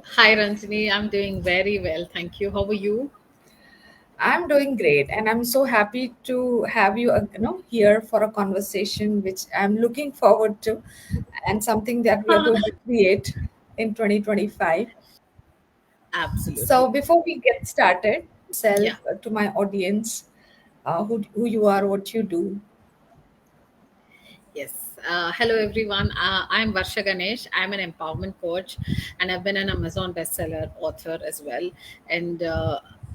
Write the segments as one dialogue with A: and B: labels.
A: Hi Ranjini, I'm doing very well. Thank you. How are you?
B: I'm doing great, and I'm so happy to have you, here for a conversation which I'm looking forward to, and something that we are going to create in 2025. So,
A: Absolutely.
B: before we get started,
A: Yeah.
B: self to my audience, who you are, what you do.
A: Yes. Hello everyone. I'm Varsha Ganesh. I'm an empowerment coach, and I've been an Amazon bestseller author as well. And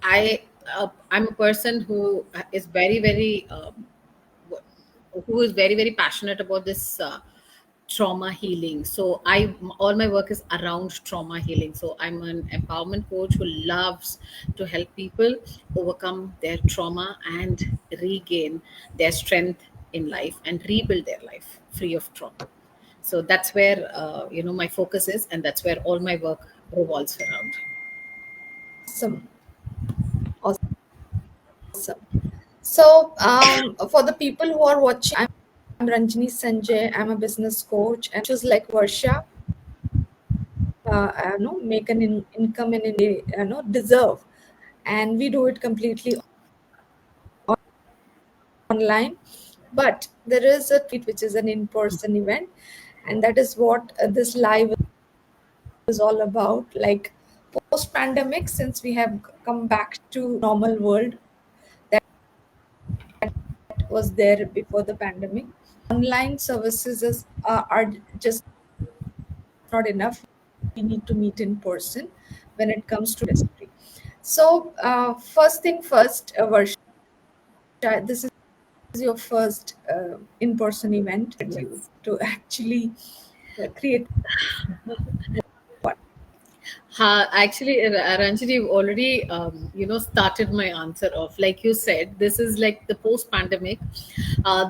A: I'm a person who is very passionate about this trauma healing. So I all my work is around trauma healing. So I'm an empowerment coach who loves to help people overcome their trauma and regain their strength in life and rebuild their life free of trauma. So that's where my focus is, and that's where all my work revolves around.
B: Awesome, awesome. So, for the people who are watching, I'm Ranjini Sanjay. I'm a business coach, and just like Varsha, make an income in India, deserve, and we do it completely online. But there is a tweet which is an in-person event, and that is what this live is all about. Like post-pandemic, since we have come back to normal world that was there before the pandemic, online services are just not enough. We need to meet in person when it comes to industry. So, first thing first, Varsha, this is your first in-person event at you
A: Yes.
B: to actually create what?
A: Actually, Ranjini, you've already started my answer off. Like you said, this is like the post-pandemic.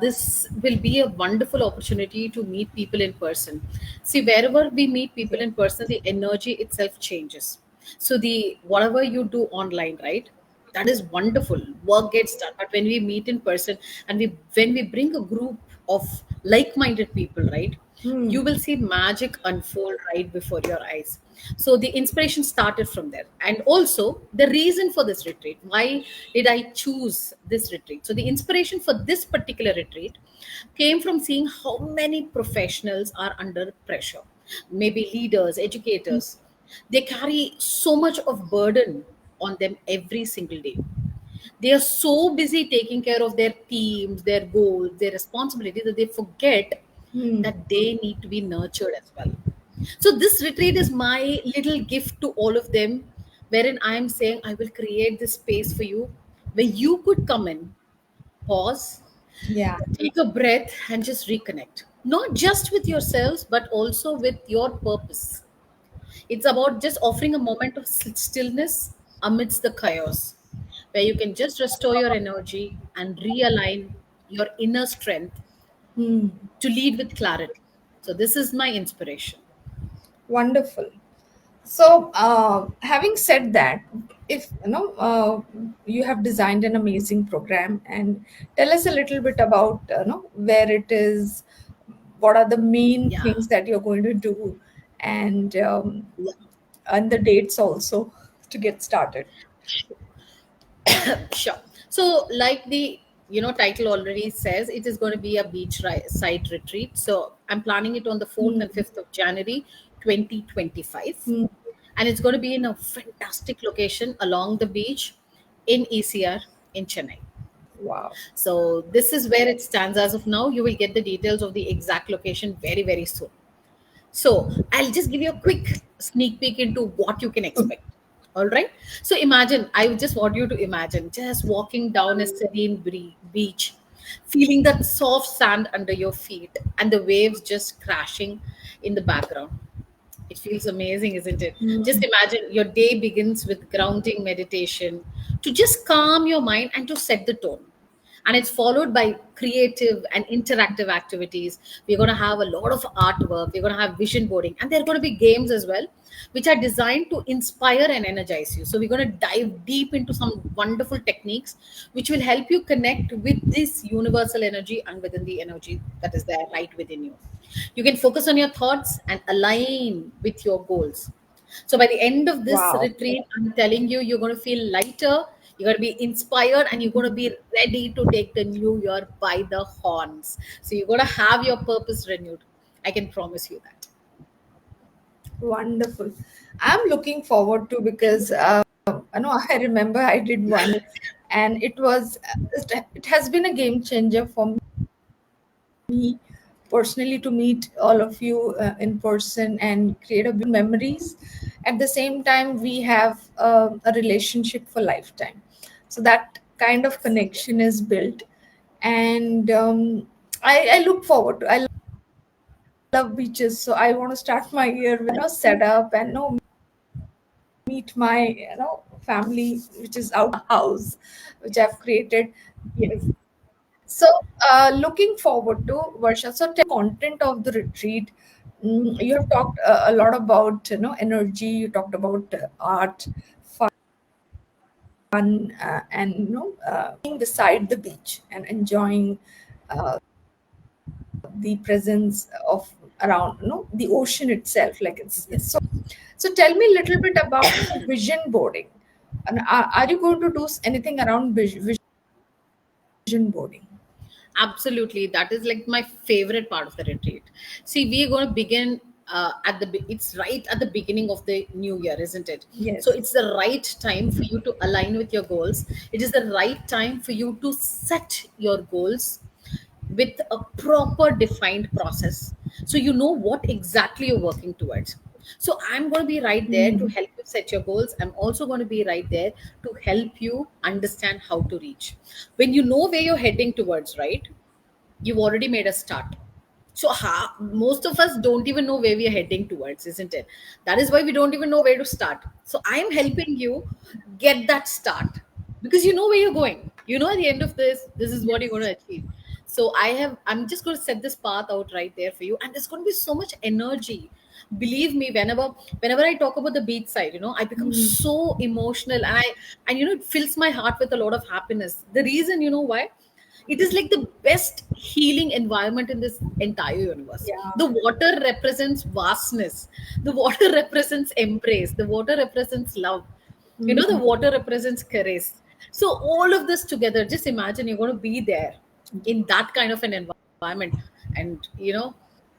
A: This will be a wonderful opportunity to meet people in person. See, wherever we meet people
B: Yeah.
A: in person, the energy itself changes. So the whatever you do online, right? That is wonderful. Work gets done, but when we meet in person and we when we bring a group of like-minded people, right?
B: Hmm.
A: You will see magic unfold right before your eyes. So the inspiration started from there, and also the reason for this retreat. Why did I choose this retreat? So the inspiration for this particular retreat came from seeing how many professionals are under pressure, maybe leaders, educators. They carry so much of burden on them every single day. They are so busy taking care of their teams, their goals, their responsibilities, that they forget
B: Hmm.
A: that they need to be nurtured as well. So this retreat is my little gift to all of them, wherein I am saying I will create this space for you where you could come in, pause,
B: Yeah.
A: take a breath, and just reconnect. Not just with yourselves, but also with your purpose. It's about just offering a moment of stillness amidst the chaos, where you can just restore your energy and realign your inner strength
B: Hmm.
A: to lead with clarity. So, this is my inspiration.
B: Wonderful. So, having said that, if you have designed an amazing program, and tell us a little bit about where it is, what are the main
A: Yeah.
B: things that you're going to do, and
A: Yeah.
B: and the dates also to get started.
A: Sure. So, like the title already says, it is going to be a side retreat. So, I'm planning it on the 4th
B: Hmm.
A: and 5th of January, 2025,
B: Hmm.
A: and it's going to be in a fantastic location along the beach in ECR in Chennai.
B: Wow.
A: So, this is where it stands as of now. You will get the details of the exact location very soon. So I'll just give you a quick sneak peek into what you can expect. All right. So imagine, I just want you to imagine just walking down a serene beach, feeling that soft sand under your feet and the waves just crashing in the background. It feels amazing, isn't it? Just
B: Hmm.
A: imagine your day begins with grounding meditation to just calm your mind and to set the tone. And it's followed by creative and interactive activities. We're going to have a lot of artwork, we're going to have vision boarding, and there are going to be games as well, which are designed to inspire and energize you. So we're going to dive deep into some wonderful techniques which will help you connect with this universal energy and within the energy that is there right within you. You can focus on your thoughts and align with your goals. So by the end of this
B: Wow.
A: retreat, I'm telling you, you're going to feel lighter, you're going to be inspired, and you're going to be ready to take the new year by the horns. So you're going to have your purpose renewed. I can promise you that.
B: Wonderful. I'm looking forward to, because I know I remember I did one, and it has been a game changer for me personally to meet all of you in person and create a memories. At the same time, we have a relationship for lifetime. So that kind of connection is built, and I look forward to. I love beaches, so I want to start my year with set up and meet my family, which is out house, which I've created.
A: Yes.
B: So looking forward to Varsha. So tell content of the retreat. You have talked a lot about energy. You talked about art, fun, and being beside the beach and enjoying uh, the presence of around the ocean itself. Like it's so.
A: Yes.
B: So tell me a little bit about vision boarding. And are you going to do anything around vision boarding?
A: Absolutely. That is like my favorite part of the retreat. See, we are going to begin it's right at the beginning of the new year, isn't it? So
B: Yes.
A: it's the right time for you to align with your goals. It is the right time for you to set your goals with a proper defined process, so you know what exactly you're working towards. So I'm going to be right there to
B: Mm.
A: help you set your goals. I'm also going to be right there to help you understand how to reach. When you know where you're heading towards, right, you've already made a start. So most of us don't even know where we are heading towards, isn't it? That is why we don't even know where to start. So I am helping you get that start, because you know where you're going. You know at the end of this is what you're going to achieve. So I'm just going to set this path out right there for you, and there's going to be so much energy. Believe me, whenever I talk about the beach side, I become
B: Mm.
A: so emotional, and it fills my heart with a lot of happiness. The reason, why? It is like the best healing environment in this entire universe.
B: Yeah.
A: The water represents vastness. The water represents embrace. The water represents love. The
B: Mm.
A: water represents caress. So all of this together, just imagine you're going to be there in that kind of an environment, and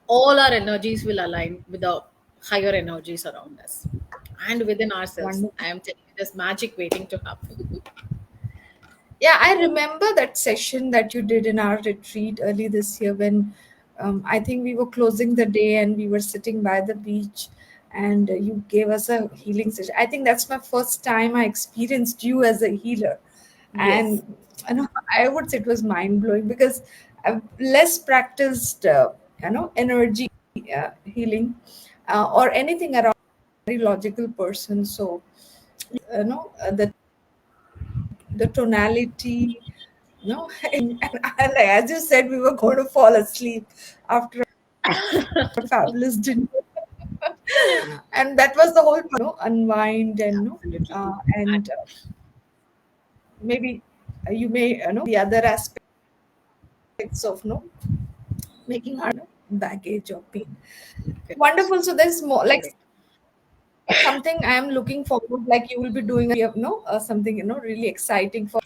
A: all our energies will align with the higher energies around us and within ourselves.
B: Wonderful.
A: I am telling you, there's magic waiting to happen.
B: Yeah, I remember that session that you did in our retreat early this year when I think we were closing the day and we were sitting by the beach, and you gave us a healing session. I think that's my first time I experienced you as a healer.
A: Yes.
B: And I would say it was mind blowing because I've less practiced, energy healing or anything around very logical person. So, the tonality, and as you said, we were going to fall asleep after a fabulous dinner. And that was the whole unwind and
A: Absolutely.
B: maybe you may the other aspects of making our baggage or pain.
A: Correct.
B: Wonderful. So there's more like
A: Correct.
B: something I am looking forward, like you will be doing, you have something really exciting for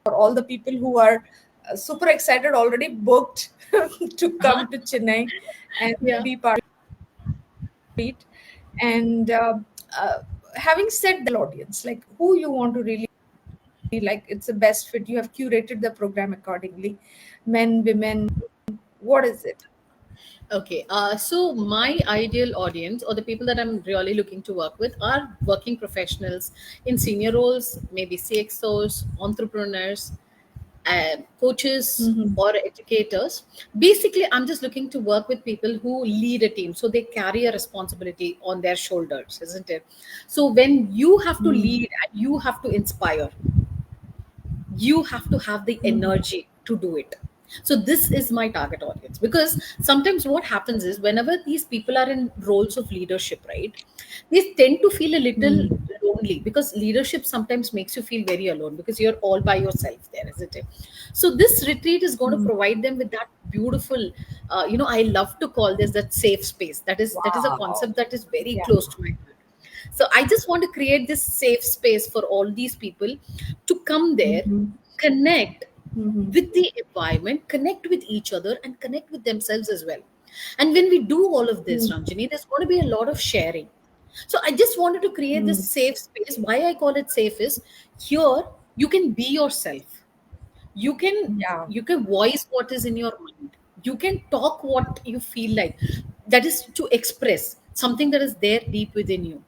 B: all the people who are super excited, already booked to
A: Uh-huh.
B: come to Chennai and
A: Yeah.
B: be part of it. And uh, having said the audience, like who you want to really like, it's the best fit. You have curated the program accordingly. Men, women, what is it?
A: Okay. So my ideal audience, or the people that I'm really looking to work with, are working professionals in senior roles, maybe CXOs, entrepreneurs, coaches,
B: Mhm.
A: or educators. Basically, I'm just looking to work with people who lead a team, so they carry a responsibility on their shoulders, isn't it? So when you have to
B: Mhm.
A: lead and you have to inspire, you have to have the
B: Mhm.
A: energy to do it. So this is my target audience, because sometimes what happens is, whenever these people are in roles of leadership, right, they tend to feel a little
B: Mhm.
A: lonely, because leadership sometimes makes you feel very alone because you're all by yourself there, isn't it? So this retreat is going to
B: Mm.
A: provide them with that beautiful, I love to call this that safe space. That is a
B: Wow.
A: concept that is very
B: Yeah.
A: close to my heart. So I just want to create this safe space for all these people to come there,
B: Mm-hmm.
A: connect
B: Mm-hmm.
A: with the environment, connect with each other, and connect with themselves as well. And when we do all of this, Ranjani, there's going to be a lot of sharing. So I just wanted to create this
B: Mm-hmm.
A: safe space. Why I call it safe is, here you can be yourself. you can
B: Yeah.
A: you can voice what is in your mind. You can talk what you feel like. That is to express something that is there deep within you.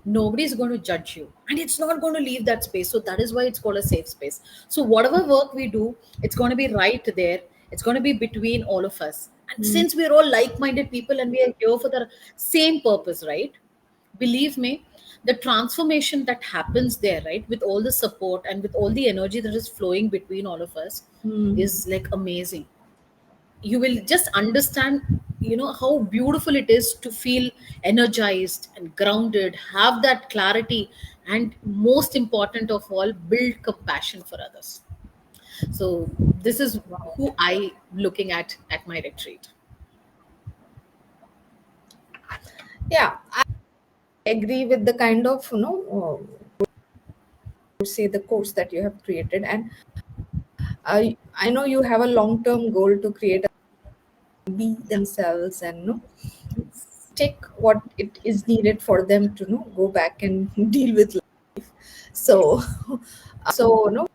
A: Nobody is going to judge you, and it's not going to leave that space. So that is why it's called a safe space. So whatever work we do, it's going to be right there. It's going to be between all of us, and
B: Mm.
A: since we're all like-minded people and we are here for the same purpose, right? Believe me, the transformation that happens there, right, with all the support and with all the energy that is flowing between all of us,
B: Mm.
A: is like amazing. You will just understand, how beautiful it is to feel energized and grounded, have that clarity, and most important of all, build compassion for others. So this is
B: Wow.
A: who I looking at my retreat.
B: Yeah, I agree with the kind of, say the course that you have created. And I know you have a long term goal to create be themselves and take what it is needed for them to go back and deal with life. So so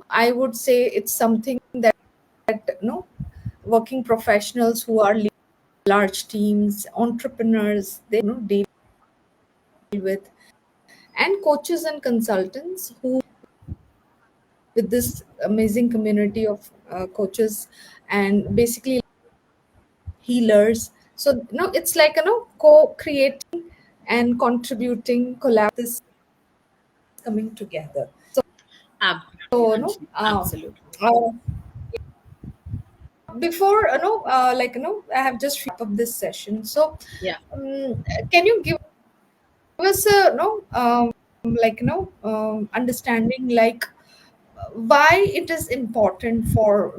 B: I would say it's something that working professionals who are leading large teams, entrepreneurs, they deal with, and coaches and consultants who with this amazing community of coaches and basically healers. So it's like co-creating and contributing, collab this coming together.
A: Absolutely,
B: So
A: Ranjini. Absolutely.
B: uh, before I have just wrap up this session. So
A: Yeah.
B: can you give us a understanding, like why it is important for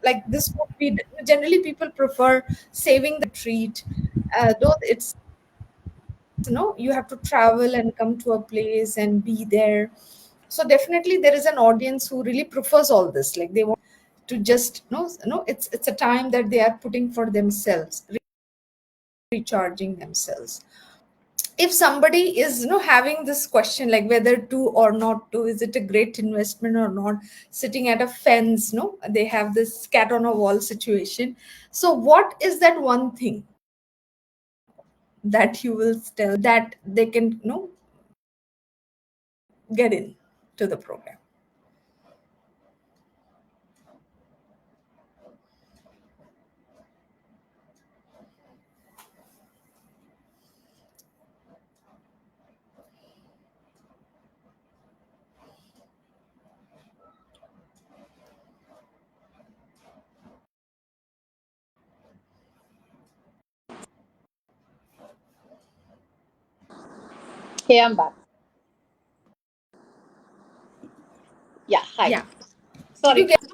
B: like this would be generally people prefer saving the treat, though it's you have to travel and come to a place and be there. So definitely there is an audience who really prefers all this, like they want to just it's a time that they are putting for themselves, recharging themselves. If somebody is having this question like whether to or not to, is it a great investment or not, sitting at a fence, no, they have this cat on a wall situation. So what is that one thing that you will tell that they can get in to the program?
A: Hey, I'm back. Yeah, hi.
B: Yeah, did you
A: Sorry.
B: get?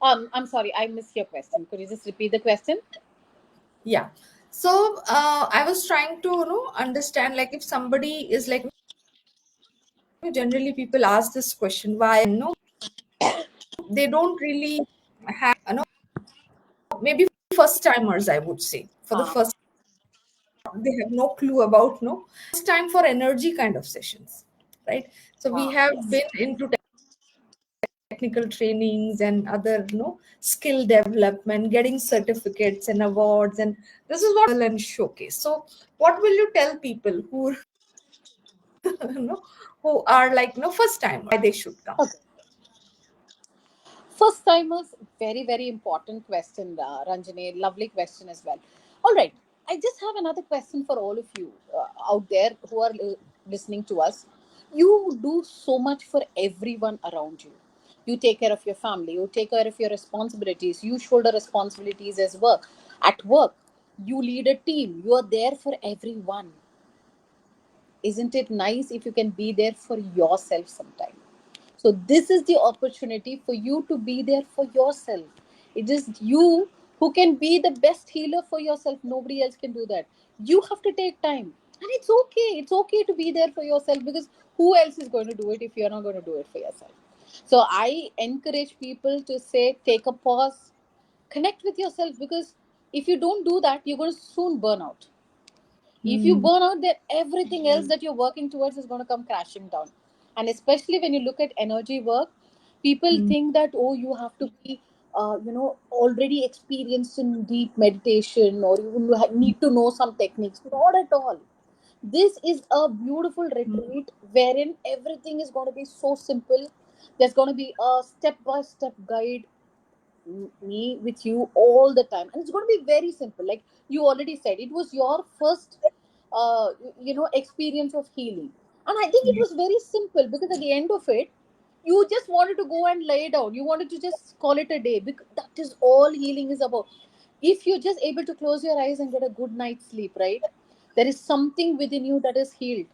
A: I'm sorry, I missed your question. Could you just repeat the question?
B: Yeah. So I was trying to understand, like if somebody is like, generally people ask this question why they don't really have maybe first timers, I would say, for the
A: Uh,
B: first, they have no clue about no it's time for energy kind of sessions, right? So we have
A: yes.
B: been into technical trainings and other skill development, getting certificates and awards, and this is what and showcase. So what will you tell people who who are like first time why they should come?
A: Okay. First timers, very, very important question, Ranjani. Lovely question as well. All right. I just have another question for all of you out there who are listening to us. You do so much for everyone around you. You take care of your family, you take care of your responsibilities, you shoulder responsibilities as work. At work, you lead a team, you are there for everyone. isn't it nice if you can be there for yourself sometime? So this is the opportunity for you to be there for yourself. It is you who can be the best healer for yourself. Nobody else can do that. You have to take time. And it's okay. It's okay to be there for yourself, because who else is going to do it if you're not going to do it for yourself? So I encourage people to say, take a pause, connect with yourself, because if you don't do that, you're going to soon burn out. If you
B: Mm,
A: burn out, then everything else that you're working towards is going to come crashing down. And especially when you look at energy work, people
B: mm,
A: think that, oh, you have to be already experienced in deep meditation, or you need to know some techniques. Not at all. This is a beautiful
B: mm,
A: retreat wherein everything is going to be so simple. There's going to be a step by step guide, me with you all the time, and it's going to be very simple. Like you already said, it was your first experience of healing, and I think it
B: yeah.
A: was very simple, because at the end of it, you just wanted to go and lay down. You wanted to just call it a day, because that is all healing is about. If you're just able to close your eyes and get a good night's sleep, right, there is something within you that is healed.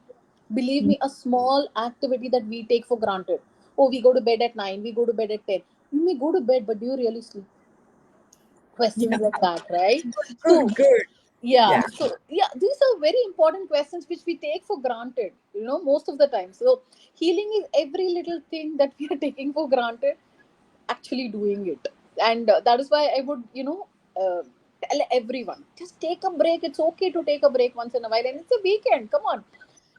A: Believe
B: Mm,
A: me, a small activity that we take for granted. Oh, we go to bed at 9, we go to bed at 10. You may go to bed, but do you really sleep?
B: yeah.
A: Questions like that, right? So,
B: Good, good.
A: yeah,
B: Yeah.
A: so yeah, these are very important questions which we take for granted, most of the time. So, healing is every little thing that we are taking for granted, actually doing it. And that is why I would, tell everyone, just take a break. It's okay to take a break once in a while, and it's a weekend. Come on,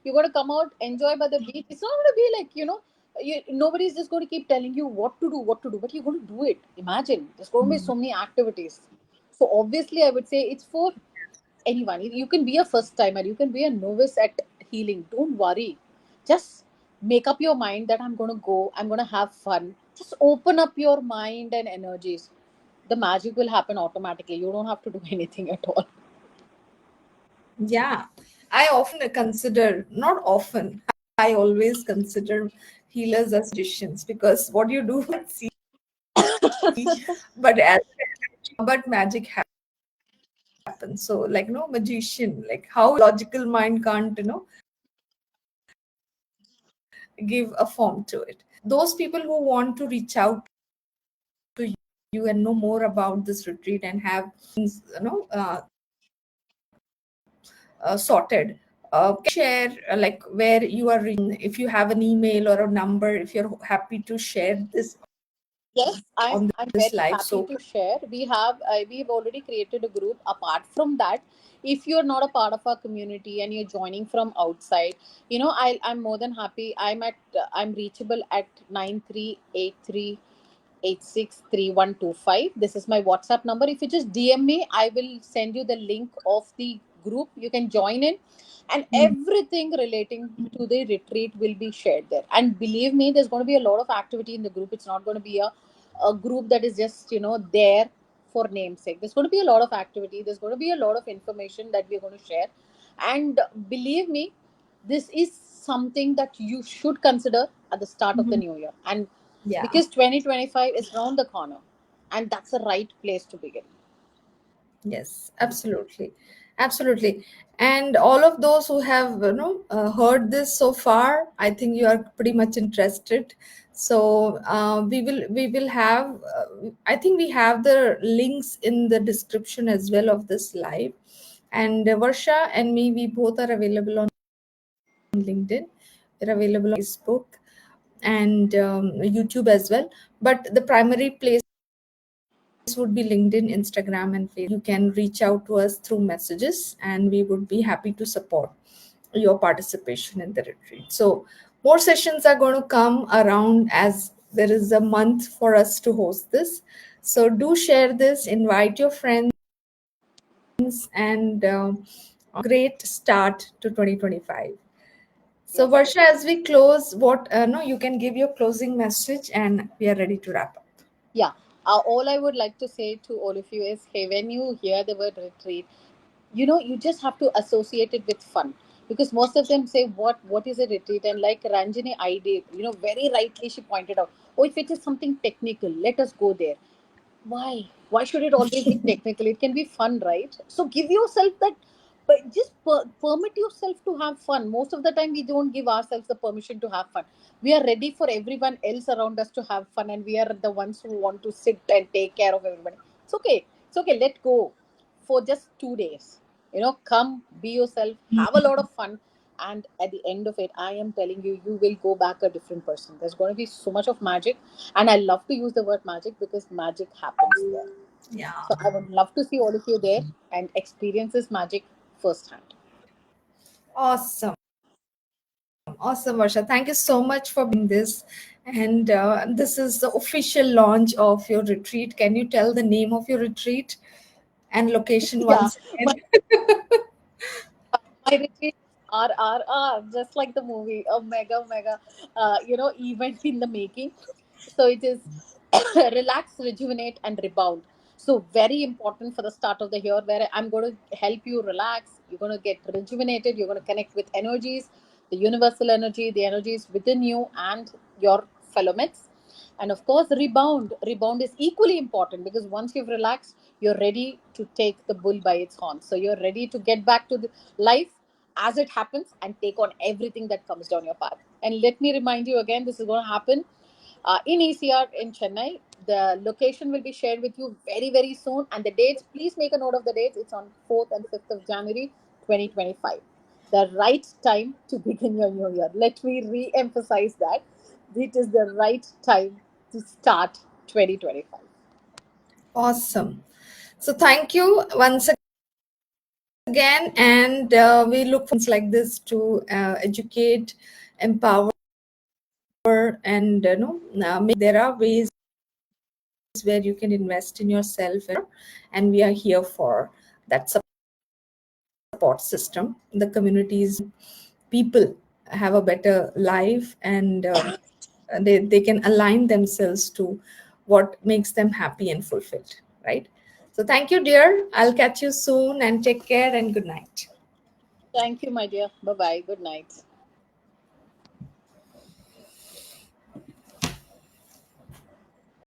A: you're going to come out, enjoy by the beach. It's not going to be like, nobody's just going to keep telling you what to do, but you're going to do it. Imagine there's going to be
B: Mm,
A: so many activities. So obviously, I would say it's for anyone. You can be a first timer, you can be a novice at healing. Don't worry. Just make up your mind that I'm going to go, I'm going to have fun. Just open up your mind and energies. The magic will happen automatically. You don't have to do anything at all.
B: yeah. I often consider, not often, I always consider healers as magicians because what you do not see, but as but magic happens. So, like, no magician, like how logical mind can't, give a form to it. Those people who want to reach out to you and know more about this retreat and have things, sorted, can you share like where you are reaching, if you have an email or a number, if you're happy to share this
A: Yes, I'm
B: on
A: I'm
B: this
A: very
B: live.
A: happy
B: So
A: to share. We've already created a group. Apart from that, if you're not a part of our community and you're joining from outside, I'm more than happy. I'm reachable at 9383863125. This is my WhatsApp number. If you just DM me, I will send you the link of the group. You can join in, and
B: mm,
A: everything relating to the retreat will be shared there. And believe me, there's going to be a lot of activity in the group. It's not going to be a group that is just there for namesake. There's going to be a lot of activity. There's going to be a lot of information that we're going to share. And believe me, this is something that you should consider at the start of the
B: mhm,
A: new year. And
B: yeah.
A: because 2025 is around the corner, and that's the right place to begin.
B: Yes, absolutely, absolutely. And all of those who have heard this so far, I think you are pretty much interested. So we will have. I think we have the links in the description as well of this live. And Varsha and me, we both are available on LinkedIn. We're available on Facebook and YouTube as well. But the primary place would be LinkedIn, Instagram, and Facebook. You can reach out to us through messages, and we would be happy to support your participation in the retreat. So, more sessions are going to come around as there is a month for us to host this. So, do share this, invite your friends, and great start to 2025. So,
A: Yes.
B: Varsha, as we close, what no, you can give your closing message, and we are ready to wrap up.
A: Yeah. All I would like to say to all of you is, hey, when you hear the word retreat, you just have to associate it with fun, because most of them say, what is a retreat? And like Ranjini, I did, very rightly she pointed out, oh, if it is something technical, let us go there. Why should it always be technical? It can be fun, right? So give yourself that but just permit yourself to have fun. Most of the time we don't give ourselves the permission to have fun. We are ready for everyone else around us to have fun, and we are the ones who want to sit and take care of everybody. It's okay, it's okay, let go for just 2 days. Come, be yourself, have a lot of fun, and at the end of it, I am telling you, you will go back a different person. There's going to be so much of magic, and I love to use the word magic because magic happens there.
B: Yeah.
A: So I would love to see all of you there and experience this magic firsthand.
B: Awesome. Awesome, Varsha. Thank you so much for being this. And this is the official launch of your retreat. Can you tell the name of your retreat and location
A: Yeah,
B: once
A: my,
B: again?
A: my retreat is RRR, just like the movie, a mega, event in the making. So it is relax, rejuvenate, and rebound. So very important for the start of the year, where I'm going to help you relax. You're going to get rejuvenated. You're going to connect with energies, the universal energy, the energies within you and your fellow mates. And of course, rebound. Rebound is equally important because once you've relaxed, you're ready to take the bull by its horns. So you're ready to get back to the life as it happens and take on everything that comes down your path. And let me remind you again, this is going to happen in ECR in Chennai. The location will be shared with you very, very soon. And the dates, please make a note of the dates. It's on 4th and 5th of January 2025. The right time to begin your new year. Let me re emphasize that. It is the right time to start 2025.
B: Awesome. So thank you once again. And we look for things like this to educate, empower, and there are ways where you can invest in yourself, and we are here for that support system. The communities, people have a better life, and they can align themselves to what makes them happy and fulfilled, right? So thank you, dear. I'll catch you soon, and take care and good night.
A: Thank you, my dear. Bye bye. Good night.